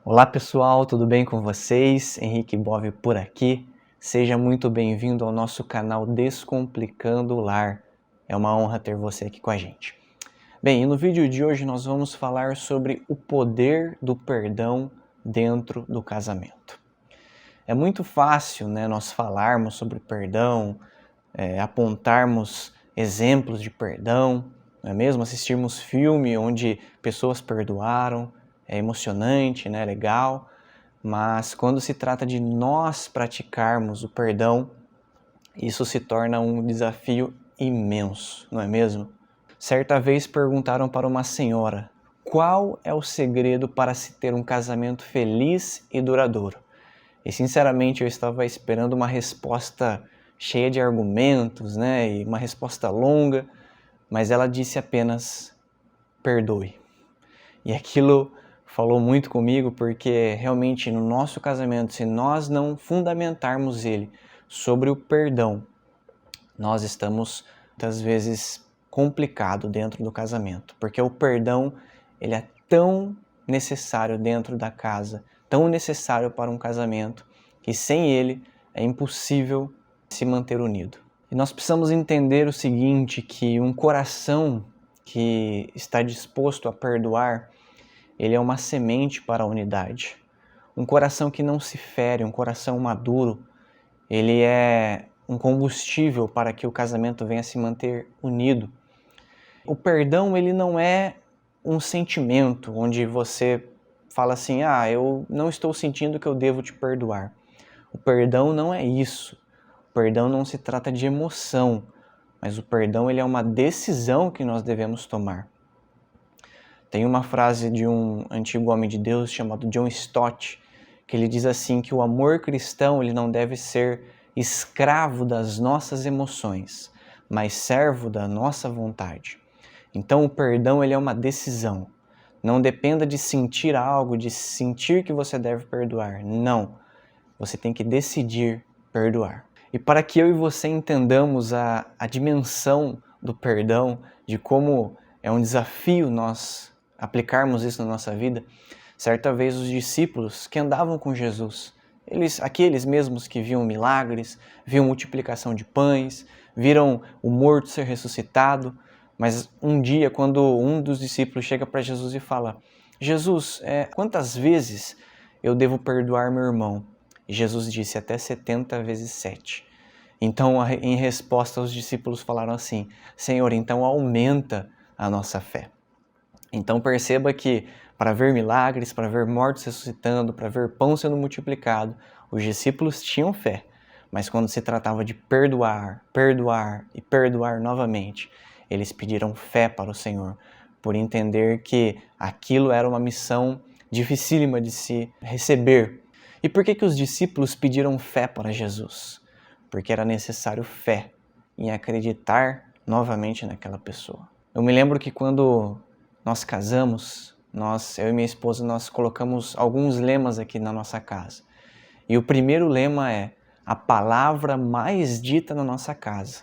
Olá pessoal, tudo bem com vocês? Henrique Bove por aqui. Seja muito bem-vindo ao nosso canal Descomplicando o Lar. É uma honra ter você aqui com a gente. Bem, e no vídeo de hoje nós vamos falar sobre o poder do perdão dentro do casamento. É muito fácil, nós falarmos sobre perdão, apontarmos exemplos de perdão, não é mesmo? Assistirmos filme onde pessoas perdoaram, é emocionante, legal, mas quando se trata de nós praticarmos o perdão, isso se torna um desafio imenso, não é mesmo? Certa vez perguntaram para uma senhora: qual é o segredo para se ter um casamento feliz e duradouro? E sinceramente eu estava esperando uma resposta cheia de argumentos, e uma resposta longa, mas ela disse apenas: perdoe. E aquilo falou muito comigo, porque realmente no nosso casamento, se nós não fundamentarmos ele sobre o perdão, nós estamos muitas vezes complicado dentro do casamento, porque o perdão ele é tão necessário dentro da casa, tão necessário para um casamento, que sem ele é impossível se manter unido. E nós precisamos entender o seguinte, que um coração que está disposto a perdoar, ele é uma semente para a unidade. Um coração que não se fere, um coração maduro, ele é um combustível para que o casamento venha se manter unido. O perdão, ele não é um sentimento onde você fala assim: eu não estou sentindo que eu devo te perdoar. O perdão não é isso. O perdão não se trata de emoção, mas o perdão ele é uma decisão que nós devemos tomar. Tem uma frase de um antigo homem de Deus chamado John Stott, que ele diz assim, que o amor cristão ele não deve ser escravo das nossas emoções, mas servo da nossa vontade. Então o perdão ele é uma decisão. Não dependa de sentir algo, de sentir que você deve perdoar. Não. Você tem que decidir perdoar. E para que eu e você entendamos a dimensão do perdão, de como é um desafio nós aplicarmos isso na nossa vida, certa vez os discípulos que andavam com Jesus, aqueles mesmos que viam milagres, viam multiplicação de pães, viram o morto ser ressuscitado, mas um dia quando um dos discípulos chega para Jesus e fala: Jesus, quantas vezes eu devo perdoar meu irmão? E Jesus disse: até 70 vezes 7. Então, em resposta, os discípulos falaram assim: Senhor, então aumenta a nossa fé. Então perceba que para ver milagres, para ver mortos ressuscitando, para ver pão sendo multiplicado, os discípulos tinham fé. Mas quando se tratava de perdoar, perdoar e perdoar novamente, eles pediram fé para o Senhor, por entender que aquilo era uma missão dificílima de se receber. E por que os discípulos pediram fé para Jesus? Porque era necessário fé em acreditar novamente naquela pessoa. Eu me lembro que quando nós casamos, eu e minha esposa, nós colocamos alguns lemas aqui na nossa casa. E o primeiro lema é: a palavra mais dita na nossa casa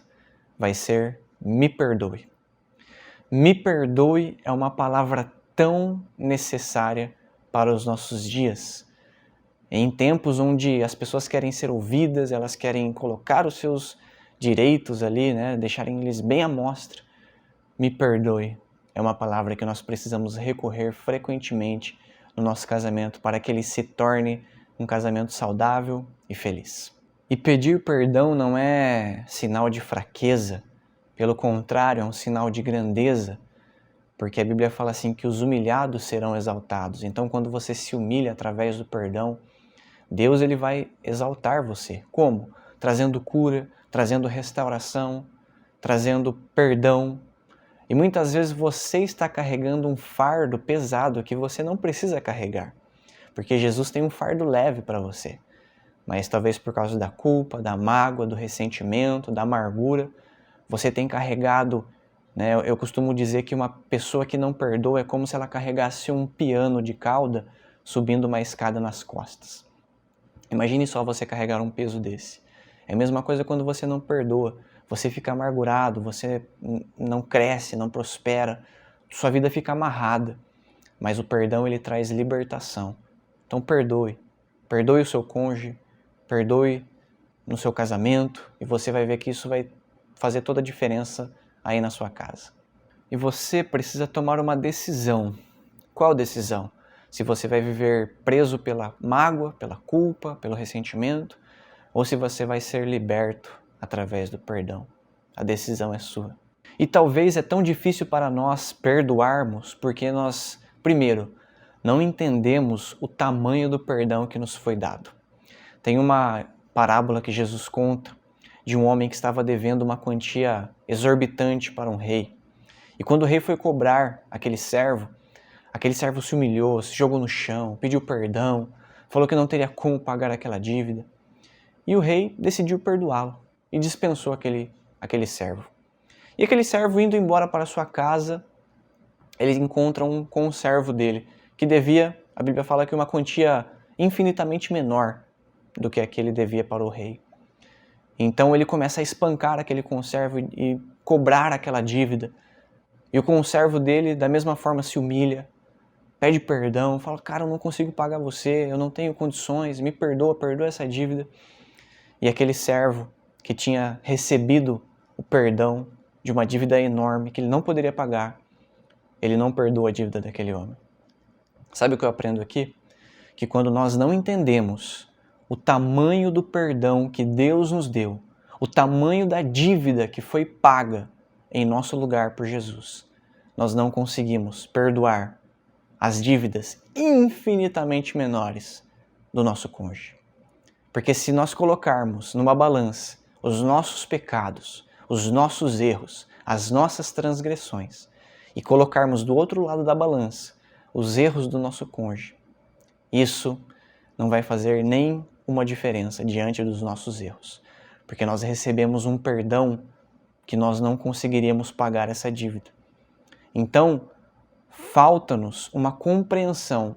vai ser me perdoe. Me perdoe é uma palavra tão necessária para os nossos dias. Em tempos onde as pessoas querem ser ouvidas, elas querem colocar os seus direitos ali, deixarem eles bem à mostra. Me perdoe é uma palavra que nós precisamos recorrer frequentemente no nosso casamento para que ele se torne um casamento saudável e feliz. E pedir perdão não é sinal de fraqueza, pelo contrário, é um sinal de grandeza, porque a Bíblia fala assim que os humilhados serão exaltados. Então, quando você se humilha através do perdão, Deus ele vai exaltar você. Como? Trazendo cura, trazendo restauração, trazendo perdão. E muitas vezes você está carregando um fardo pesado que você não precisa carregar, porque Jesus tem um fardo leve para você. Mas talvez por causa da culpa, da mágoa, do ressentimento, da amargura, você tem carregado, Eu costumo dizer que uma pessoa que não perdoa é como se ela carregasse um piano de cauda subindo uma escada nas costas. Imagine só você carregar um peso desse. É a mesma coisa quando você não perdoa. Você fica amargurado, você não cresce, não prospera, sua vida fica amarrada. Mas o perdão ele traz libertação. Então perdoe. Perdoe o seu cônjuge, perdoe no seu casamento, e você vai ver que isso vai fazer toda a diferença aí na sua casa. E você precisa tomar uma decisão. Qual decisão? Se você vai viver preso pela mágoa, pela culpa, pelo ressentimento, ou se você vai ser liberto através do perdão. A decisão é sua. E talvez é tão difícil para nós perdoarmos porque nós, primeiro, não entendemos o tamanho do perdão que nos foi dado. Tem uma parábola que Jesus conta de um homem que estava devendo uma quantia exorbitante para um rei. E quando o rei foi cobrar aquele servo se humilhou, se jogou no chão, pediu perdão, falou que não teria como pagar aquela dívida. E o rei decidiu perdoá-lo e dispensou aquele servo. E aquele servo, indo embora para sua casa, ele encontra um conservo dele, que devia, a Bíblia fala que uma quantia infinitamente menor do que aquele devia para o rei. Então ele começa a espancar aquele conservo e cobrar aquela dívida. E o conservo dele, da mesma forma, se humilha, pede perdão, fala, cara, eu não consigo pagar você, eu não tenho condições, me perdoa essa dívida. E aquele servo que tinha recebido o perdão de uma dívida enorme que ele não poderia pagar, ele não perdoa a dívida daquele homem. Sabe o que eu aprendo aqui? Que quando nós não entendemos o tamanho do perdão que Deus nos deu, o tamanho da dívida que foi paga em nosso lugar por Jesus, nós não conseguimos perdoar as dívidas infinitamente menores do nosso cônjuge. Porque se nós colocarmos numa balança os nossos pecados, os nossos erros, as nossas transgressões, e colocarmos do outro lado da balança os erros do nosso cônjuge, isso não vai fazer nem uma diferença diante dos nossos erros. Porque nós recebemos um perdão que nós não conseguiríamos pagar essa dívida. Então, falta-nos uma compreensão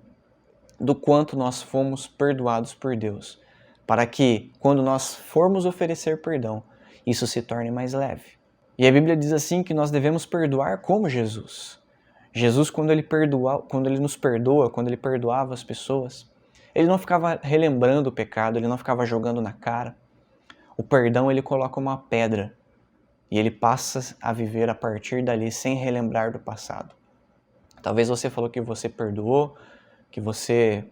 do quanto nós fomos perdoados por Deus, para que, quando nós formos oferecer perdão, isso se torne mais leve. E a Bíblia diz assim que nós devemos perdoar como Jesus. Jesus, quando ele nos perdoa, quando ele perdoava as pessoas, ele não ficava relembrando o pecado, ele não ficava jogando na cara. O perdão, ele coloca uma pedra e ele passa a viver a partir dali sem relembrar do passado. Talvez você falou que você perdoou, que você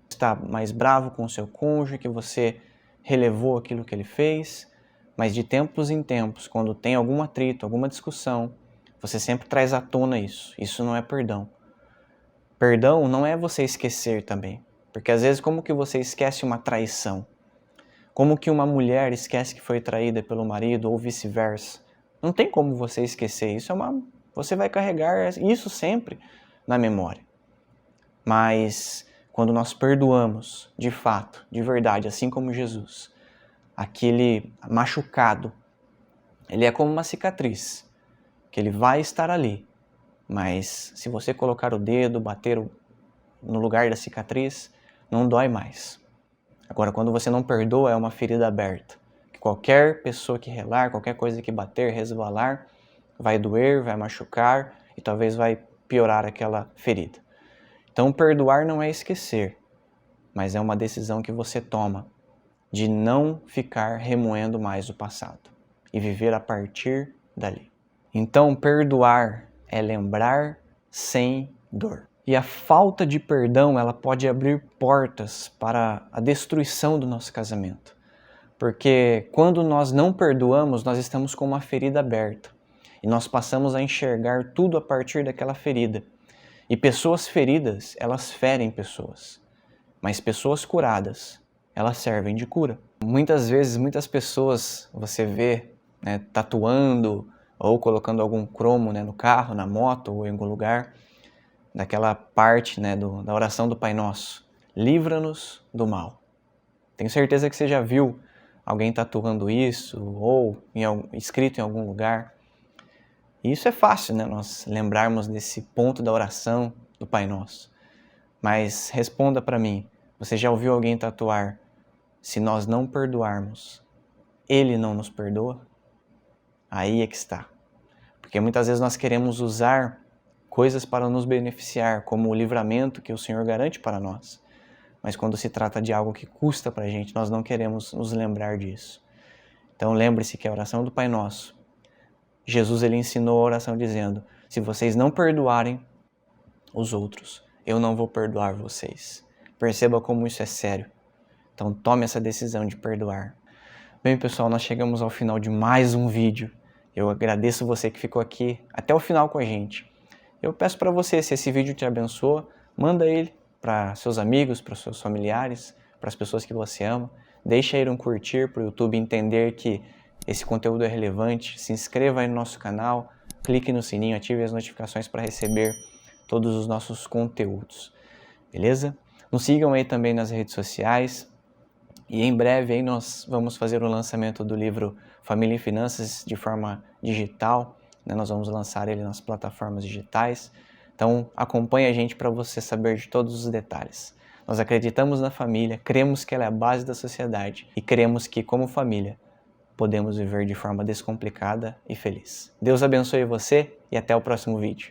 está mais bravo com o seu cônjuge, que você relevou aquilo que ele fez, mas de tempos em tempos, quando tem algum atrito, alguma discussão, você sempre traz à tona isso. Isso não é perdão. Perdão não é você esquecer também, porque às vezes como que você esquece uma traição? Como que uma mulher esquece que foi traída pelo marido ou vice-versa? Não tem como você esquecer. Você vai carregar isso sempre na memória. Mas quando nós perdoamos, de fato, de verdade, assim como Jesus, aquele machucado, ele é como uma cicatriz, que ele vai estar ali, mas se você colocar o dedo, bater no lugar da cicatriz, não dói mais. Agora, quando você não perdoa, é uma ferida aberta, que qualquer pessoa que relar, qualquer coisa que bater, resvalar, vai doer, vai machucar e talvez vai piorar aquela ferida. Então, perdoar não é esquecer, mas é uma decisão que você toma de não ficar remoendo mais o passado e viver a partir dali. Então, perdoar é lembrar sem dor. E a falta de perdão, ela pode abrir portas para a destruição do nosso casamento. Porque quando nós não perdoamos, nós estamos com uma ferida aberta. E nós passamos a enxergar tudo a partir daquela ferida. E pessoas feridas, elas ferem pessoas. Mas pessoas curadas, elas servem de cura. Muitas vezes, muitas pessoas você vê, tatuando ou colocando algum cromo, no carro, na moto ou em algum lugar, daquela parte, da oração do Pai Nosso. Livra-nos do mal. Tenho certeza que você já viu alguém tatuando isso ou escrito em algum lugar. E isso é fácil, nós lembrarmos desse ponto da oração do Pai Nosso. Mas responda para mim, você já ouviu alguém tatuar: se nós não perdoarmos, Ele não nos perdoa? Aí é que está. Porque muitas vezes nós queremos usar coisas para nos beneficiar, como o livramento que o Senhor garante para nós. mas quando se trata de algo que custa para a gente, nós não queremos nos lembrar disso. Então lembre-se que a oração do Pai Nosso, Jesus ele ensinou a oração dizendo: se vocês não perdoarem os outros, eu não vou perdoar vocês. Perceba como isso é sério. Então tome essa decisão de perdoar. Bem, pessoal, nós chegamos ao final de mais um vídeo. Eu agradeço você que ficou aqui até o final com a gente. Eu peço para você, se esse vídeo te abençoa, manda ele para seus amigos, para seus familiares, para as pessoas que você ama. Deixa aí um curtir para o YouTube entender que esse conteúdo é relevante. Se inscreva aí no nosso canal, clique no sininho, ative as notificações para receber todos os nossos conteúdos. Beleza? Nos sigam aí também nas redes sociais. E em breve aí nós vamos fazer o lançamento do livro Família e Finanças de forma digital. Nós vamos lançar ele nas plataformas digitais. Então acompanhe a gente para você saber de todos os detalhes. Nós acreditamos na família, cremos que ela é a base da sociedade e cremos que, como família, podemos viver de forma descomplicada e feliz. Deus abençoe você e até o próximo vídeo.